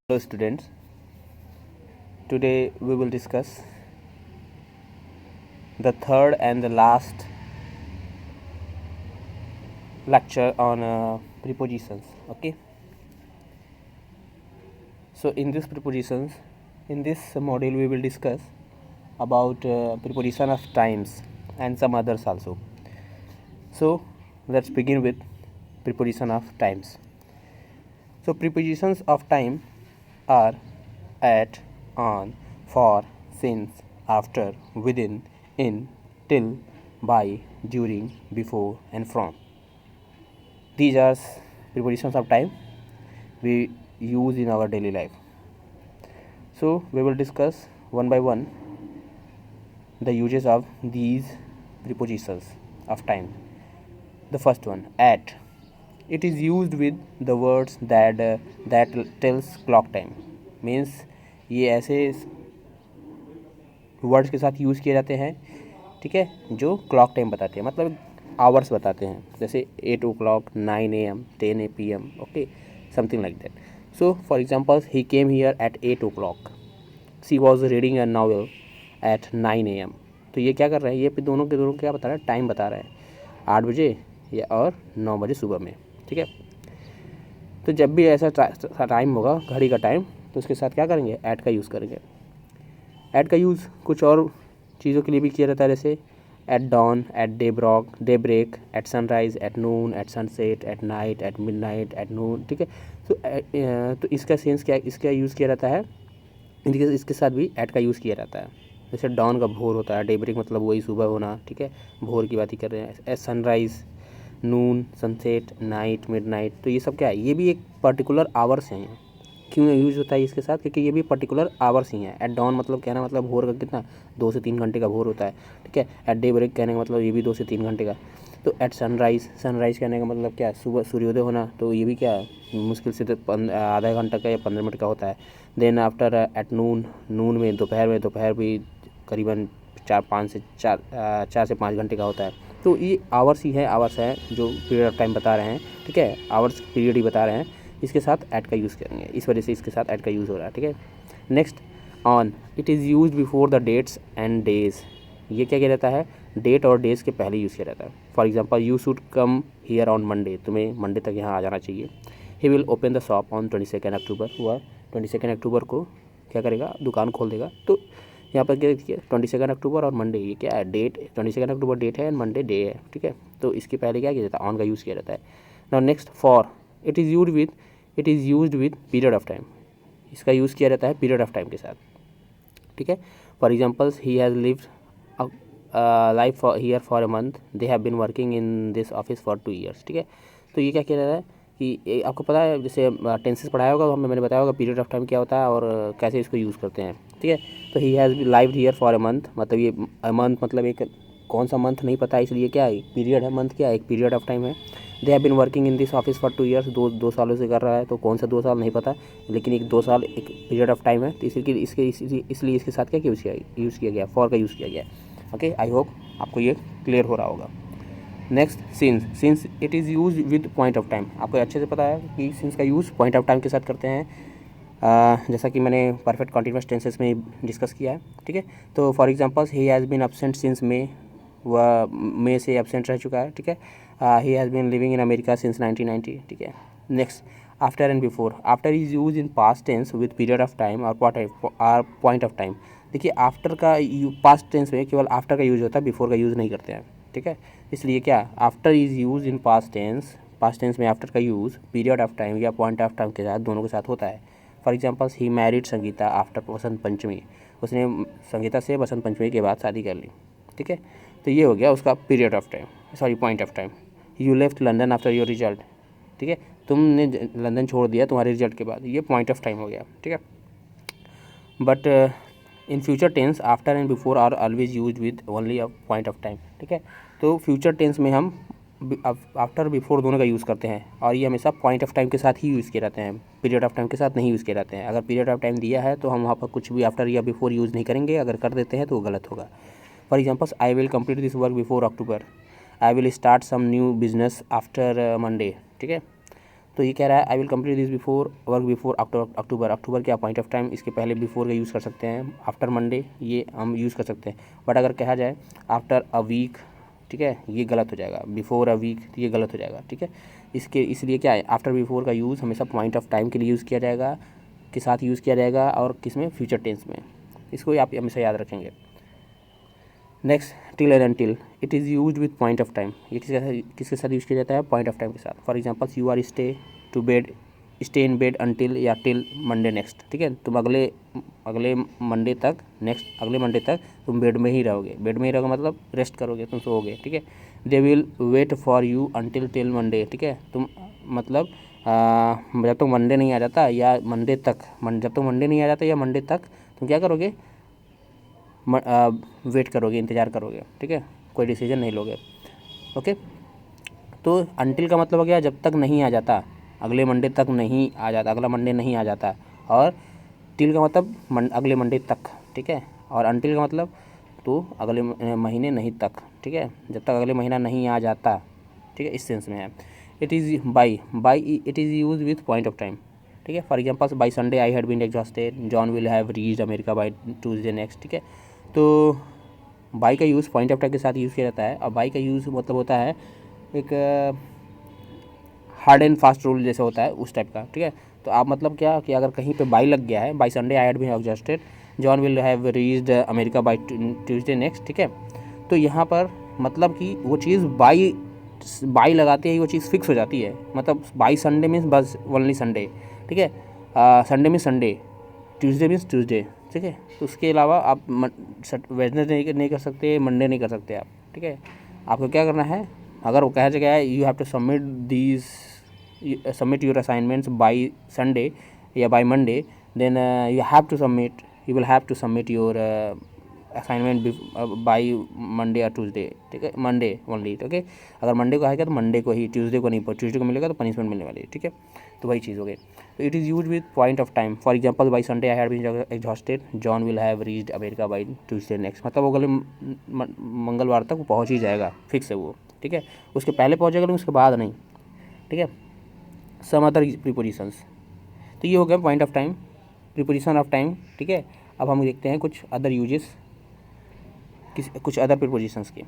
Hello students, today we will discuss the third and the last lecture on prepositions. Okay, so in this module we will discuss about preposition of times and some others also. So let's begin with preposition of times. So prepositions of time are at, on, for, since, after, within, in, till, by, during, before, and from. These are prepositions of time we use in our daily life. So we will discuss one by one the uses of these prepositions of time. The first one, at. It is used with the words that tells clock time. Means ये ऐसे words के साथ use किए जाते हैं, ठीक है, जो क्लॉक टाइम बताते हैं, मतलब आवर्स बताते हैं, जैसे 8 o'clock, 9 AM, 10 PM, okay, something like that. So for example, he came here at 8 o'clock, she was reading a novel at 9 AM. तो ये क्या कर रहे हैं, ये दोनों के दोनों क्या बता रहे हैं, टाइम बता रहे हैं, 8 बजे या और 9 बजे सुबह में, ठीक है. तो जब भी ऐसा टाइम होगा, घड़ी का टाइम, तो उसके साथ क्या करेंगे, ऐट का यूज़ करेंगे. ऐट का यूज़ कुछ और चीज़ों के लिए भी किया जाता है, जैसे at dawn, at daybreak, at sunrise, at noon, at sunset, at night, at midnight, at noon, ठीक है. तो इसका सेंस क्या, इसका यूज़ किया जाता है, इसके साथ भी ऐट का यूज़ किया जाता है. जैसे डॉन का भोर होता है, डे ब्रेक मतलब वही सुबह होना, ठीक है, भोर की बात ही कर रहे हैं. एट सनराइज़, नून, सनसेट, नाइट, मिडनाइट, तो ये सब क्या है, ये भी एक पर्टिकुलर आवर्स हैं. क्यों यूज़ होता है इसके साथ, क्योंकि ये भी पर्टिकुलर आवर्स ही हैं. एट डॉन मतलब कहना मतलब भोर का कितना, 2 से 3 घंटे का भोर होता है, ठीक है. एट डे ब्रेक कहने का मतलब ये भी 2 से 3 घंटे का. तो एट सनराइज़ कहने का मतलब क्या, सुबह सूर्योदय होना, तो ये भी क्या मुश्किल से तो आधा घंटा का या 15 मिनट का होता है. देन आफ्टर एट नून में दोपहर भी करीबन 4 से 5 घंटे का होता है. तो ये आवर्स ही है, आवर्स है जो पीरियड ऑफ टाइम बता रहे हैं, ठीक है, आवर्स पीरियड ही बता रहे हैं. इसके साथ ऐट का यूज़ करेंगे, इस वजह से इसके साथ ऐट का यूज़ हो रहा है, ठीक है. Next, on. It is use before the dates and days. ये क्या किया जाता है, डेट और डेज के पहले यूज़ किया जाता है. For example, you should come here on Monday, तुम्हें मंडे तक यहाँ आ जाना चाहिए. He will open the shop on 22 अक्टूबर. हुआ 22 अक्टूबर को क्या करेगा, दुकान खोल देगा. तो यहाँ पर क्या देखिए, 22 अक्टूबर और मंडे, ये क्या है, डेट 22 अक्टूबर डेट है एंड मंडे डे है, ठीक है. तो इसके पहले क्या किया जाता है, ऑन का यूज़ किया जाता है. Now next, for. It is used with period of time. इसका यूज़ किया जाता है पीरियड ऑफ टाइम के साथ, ठीक है. For examples, he has lived life here for a month, they have been working in this office for 2 years, ठीक है. तो ये क्या किया जाता है कि आपको पता है, जैसे टेंसेस पढ़ाया होगा, तो मैंने बताया होगा पीरियड ऑफ टाइम क्या होता है और कैसे इसको यूज़ करते हैं, ठीक है. तो he has lived here for a month, मतलब ये मंथ मतलब एक कौन सा मंथ नहीं पता, इसलिए क्या है, पीरियड है, मंथ क्या है, एक पीरियड ऑफ टाइम है. They have been working in this office for 2 years, दो सालों से कर रहा है, तो कौन सा 2 साल नहीं पता, लेकिन एक 2 साल एक पीरियड ऑफ टाइम है. तो इसलिए इसके साथ क्या यूज़ किया गया, फॉर का यूज़ किया गया. ओके, आई होप आपको ये क्लियर हो रहा होगा. Next, since. It is use with point of time. आपको अच्छे से पता है कि सिंस का यूज़ पॉइंट ऑफ टाइम के साथ करते हैं, जैसा कि मैंने परफेक्ट कॉन्टिन्यूअस टेंसेस में डिस्कस किया है, ठीक है. तो for examples, he has been absent since May, वह मे से एब्सेंट रह चुका है, ठीक है. He has been living in America since 1990, ठीक है. Next, after and before. After is use in past tense with period of time और पॉइंट ऑफ टाइम. देखिए, आफ्टर का पास्ट टेंस में केवल आफ्टर का यूज़ होता है, बिफोर का यूज़ नहीं करते हैं, ठीक है. इसलिए क्या, after is use in past tense में आफ्टर का यूज़ पीरियड ऑफ टाइम या पॉइंट ऑफ टाइम के साथ, दोनों के साथ होता है. For examples, he married Sangeeta after Basant Panchami. उसने संगीता से बसंत पंचमी के बाद शादी कर ली, ठीक है. तो ये हो गया उसका period of time, sorry point of time. You left London after your result, ठीक है, तुमने लंदन छोड़ दिया तुम्हारे रिजल्ट के बाद, ये पॉइंट ऑफ टाइम हो गया, ठीक है. But in future tense, after and before are always use with only a point of time, ठीक है. तो फ्यूचर टेंस में हम आफ्टर बिफोर दोनों का यूज़ करते हैं, और ये हमेशा पॉइंट ऑफ टाइम के साथ ही यूज़ किए जाते हैं, पीरियड ऑफ टाइम के साथ नहीं यूज़ किए जाते हैं. अगर पीरियड ऑफ टाइम दिया है तो हम वहाँ पर कुछ भी आफ्टर या बिफोर यूज़ नहीं करेंगे, अगर कर देते हैं तो वो गलत होगा. For examples, I will complete this work before October. I will start some new business after Monday, ठीक है. तो ये कह रहा है I will complete this before work before October. October क्या पॉइंट ऑफ टाइम, इसके पहले बिफोर का यूज़ कर सकते हैं, आफ्टर मंडे ये हम यूज़ कर सकते हैं। बट अगर कहा जाए आफ्टर अ वीक, ठीक है, ये गलत हो जाएगा। बिफोर अ वीक तो ये गलत हो जाएगा, ठीक है। इसलिए क्या है, आफ्टर बिफोर का यूज़ हमेशा पॉइंट ऑफ टाइम के लिए यूज़ किया जाएगा, के साथ यूज़ किया जाएगा, और किस में, फ्यूचर टेंस में। इसको आप हमेशा याद रखेंगे। Next, till and until, it is use with point of time. ये किसके साथ यूज़ किया जाता है, पॉइंट ऑफ टाइम के साथ। For example, you are stay in bed until या टिल मंडे नेक्स्ट, ठीक है, तुम अगले मंडे तक, नेक्स्ट अगले मंडे तक तुम बेड में ही रहोगे। बेड में ही रहोगे मतलब रेस्ट करोगे, तुम सोओगे, ठीक है। They will wait for you until till Monday, ठीक है, तुम मतलब जब तक मंडे नहीं आ जाता या मंडे तक, जब तक मंडे नहीं आ जाता या मंडे तक तुम क्या करोगे, वेट करोगे, इंतज़ार करोगे, ठीक है, कोई डिसीजन नहीं लोगे। ओके, तो अनटिल का मतलब हो गया जब तक नहीं आ जाता, अगले मंडे तक नहीं आ जाता, अगला मंडे नहीं आ जाता। और टिल का मतलब अगले मंडे तक, ठीक है। और अनटिल का मतलब तो अगले महीने नहीं तक, ठीक है, जब तक अगले महीना नहीं आ जाता, ठीक है, इस सेंस में है। It is by it is use with point of time, ठीक है। For example, by Sunday I had been exhausted, John will have reached America by Tuesday next, ठीक है। तो बाई का यूज़ पॉइंट ऑफ टाइम के साथ use किया जाता है। और बाई का यूज़ मतलब होता है एक हार्ड एंड फास्ट रूल जैसे होता है उस टाइप का, ठीक है। तो आप मतलब क्या कि अगर कहीं पे बाई लग गया है, by Sunday I had been exhausted, John will have reached America by Tuesday next, ठीक है। तो यहाँ पर मतलब कि वो चीज़ बाई लगाते ही वो चीज़ फिक्स हो जाती है। मतलब बाई संडे मीन्स बस ओनली संडे, ठीक है। Sunday means Sunday, Tuesday means Tuesday, ठीक है। तो उसके अलावा आप वेडनेसडे नहीं कर सकते, मंडे नहीं कर सकते आप, ठीक है। आपको क्या करना है, अगर वो कहा गया है you have to submit your assignments by Sunday या by Monday, then you will have to submit your assignment by Monday या ट्यूसडे, ठीक है, मंडे ओनली, ठीक है। अगर मंडे को आएगा तो मंडे को ही, ट्यूसडे को नहीं, ट्यूसडे को मिलेगा तो पनिशमेंट मिलने वाली है, ठीक है। तो वही चीज़ हो गई। तो it is use with point of time. For example, by Sunday I had been exhausted, John will have reached America by Tuesday next, मतलब वो अगले मंगलवार तक वो पहुँच ही जाएगा, फिक्स है वो, ठीक है। उसके पहले पहुँचेगा लेकिन उसके बाद नहीं, ठीक है। सम अदर प्रीपोजिशंस, तो ये हो गया point of time, preposition of time, ठीक है। अब हम देखते हैं कुछ अदर यूजेस, कुछ अदर प्रीपोजिशंस के।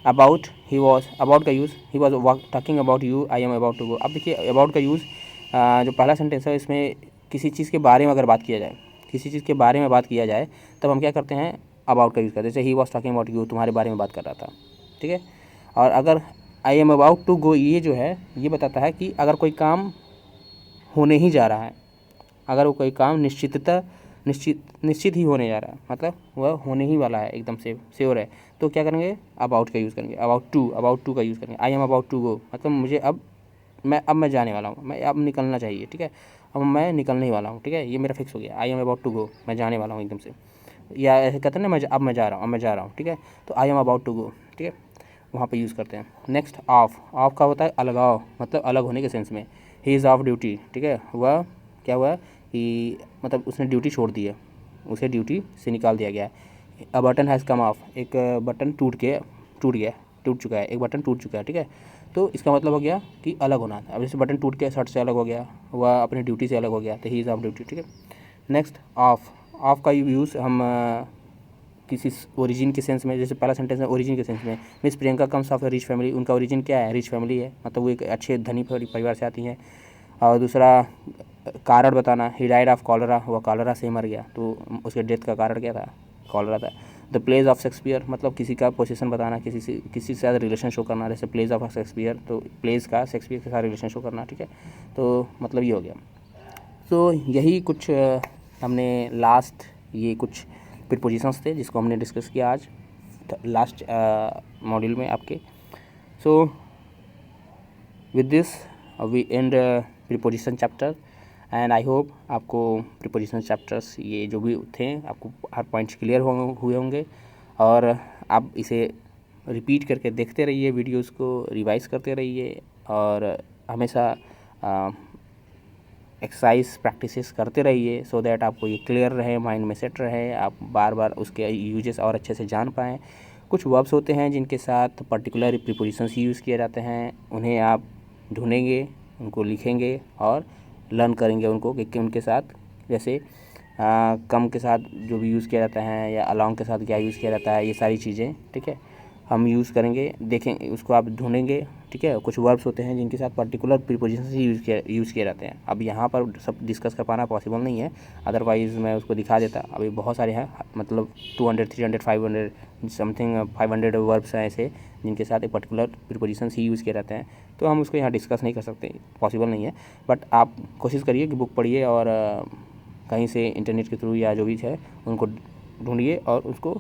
अबाउट, ही वॉज, अबाउट का use, he was talking about you, I am about to go. अब देखिए अबाउट का यूज़, जो पहला सेंटेंस है इसमें किसी चीज़ के बारे में अगर बात किया जाए, किसी चीज़ के बारे में बात किया जाए तब हम क्या करते हैं, अबाउट का यूज़ करते हैं। जैसे ही वॉज टॉकिंग अबाउट यू, तुम्हारे बारे में बात कर रहा था, ठीक है। और अगर I am about to go, ये जो है ये बताता है कि अगर कोई काम होने ही जा रहा है, अगर वो कोई काम निश्चित ही होने जा रहा है, मतलब वह होने ही वाला है, एकदम से श्योर है, तो क्या करेंगे, अबाउट का यूज़ करेंगे। अबाउट टू का यूज़ करेंगे। I am about to go, मतलब मुझे अब मैं जाने वाला हूँ, मैं अब निकलना चाहिए, ठीक है, अब मैं निकलने ही वाला हूँ, ठीक है, ये मेरा फिक्स हो गया। I am about to go, मैं जाने वाला हूँ एकदम से, या ऐसे कहते हैं ना, अब मैं जा रहा हूँ, ठीक है। तो I am about to go, ठीक है, वहाँ पे यूज़ करते हैं। नेक्स्ट, ऑफ का होता है अलगाव, मतलब अलग होने के सेंस में। ही इज़ ऑफ ड्यूटी, ठीक है, वह क्या हुआ कि मतलब उसने ड्यूटी छोड़ दी है, उसे ड्यूटी से निकाल दिया गया है। A button has come of, एक बटन टूट चुका है, एक बटन टूट चुका है, ठीक है। तो इसका मतलब हो गया कि अलग होना। अब जैसे बटन टूट के शर्ट से अलग हो गया, वह अपनी ड्यूटी से अलग हो गया, तो ही इज़ ऑफ ड्यूटी, ठीक है। नेक्स्ट, ऑफ का यूज़ हम किसी ओरिजिन के सेंस में, जैसे पहला सेंटेंस है ओरिजिन के सेंस में, miss Priyanka comes of A rich family, उनका ओरिजिन क्या है, रिच फैमिली है, मतलब वो एक अच्छे धनी परिवार से आती हैं। और दूसरा, कारण बताना, ही डाइड ऑफ कॉलरा, वह कॉलरा से मर गया, तो उसके डेथ का कारण क्या था, कॉलरा था। द प्लेस ऑफ शेक्सपियर, मतलब किसी का पोजीशन बताना, किसी से साथ रिलेशन शो करना, जैसे प्लेस ऑफ शेक्सपियर, तो प्लेस का शेक्सपियर के साथ रिलेशन शो करना, ठीक है। तो मतलब ये हो गया। तो यही कुछ हमने लास्ट, ये कुछ प्रीपोजिशंस थे जिसको हमने डिस्कस किया आज लास्ट मॉड्यूल में आपके। So with this we end preposition chapter, and I hope आपको प्रीपोजिशन चैप्टर्स ये जो भी थे आपको हर पॉइंट्स क्लियर हुए होंगे, और आप इसे रिपीट करके देखते रहिए, वीडियोस को रिवाइज करते रहिए, और हमेशा एक्सरसाइज प्रैक्टिसेस करते रहिए, सो दैट आपको ये क्लियर रहे, माइंड में सेट रहे, आप बार बार उसके यूजेस और अच्छे से जान पाएँ। कुछ वर्ब्स होते हैं जिनके साथ पर्टिकुलर प्रीपोजिशंस यूज़ किए जाते हैं, उन्हें आप ढूंढेंगे, उनको लिखेंगे और लर्न करेंगे उनको कि उनके साथ जैसे कम के साथ जो भी यूज़ किया जाता है या अलॉन्ग के साथ क्या यूज़ किया जाता है, ये सारी चीज़ें, ठीक है, हम यूज़ करेंगे, देखें उसको आप ढूंढेंगे, ठीक है। कुछ वर्ब्स होते हैं जिनके साथ पर्टिकुलर प्रीपोजिशन से यूज़ किए जाते हैं। अब यहाँ पर सब डिस्कस कर पाना पॉसिबल नहीं है, अदरवाइज़ मैं उसको दिखा देता। अभी बहुत सारे हैं, मतलब 200 300 500 समथिंग 500 वर्ब्स हैं ऐसे जिनके साथ एक पर्टिकुलर प्रीपोजिशन ही यूज़ किए जाते हैं। तो हम उसको यहाँ डिस्कस नहीं कर सकते, पॉसिबल नहीं है। बट आप कोशिश करिए कि बुक पढ़िए और कहीं से इंटरनेट के थ्रू या जो भी है उनको ढूंढिए और उसको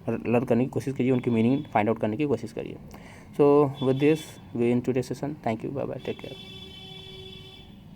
लर्न करने की कोशिश कीजिए, उनकी मीनिंग फाइंड आउट करने की कोशिश करिए। So with this we in today session, thank you, bye bye, take care.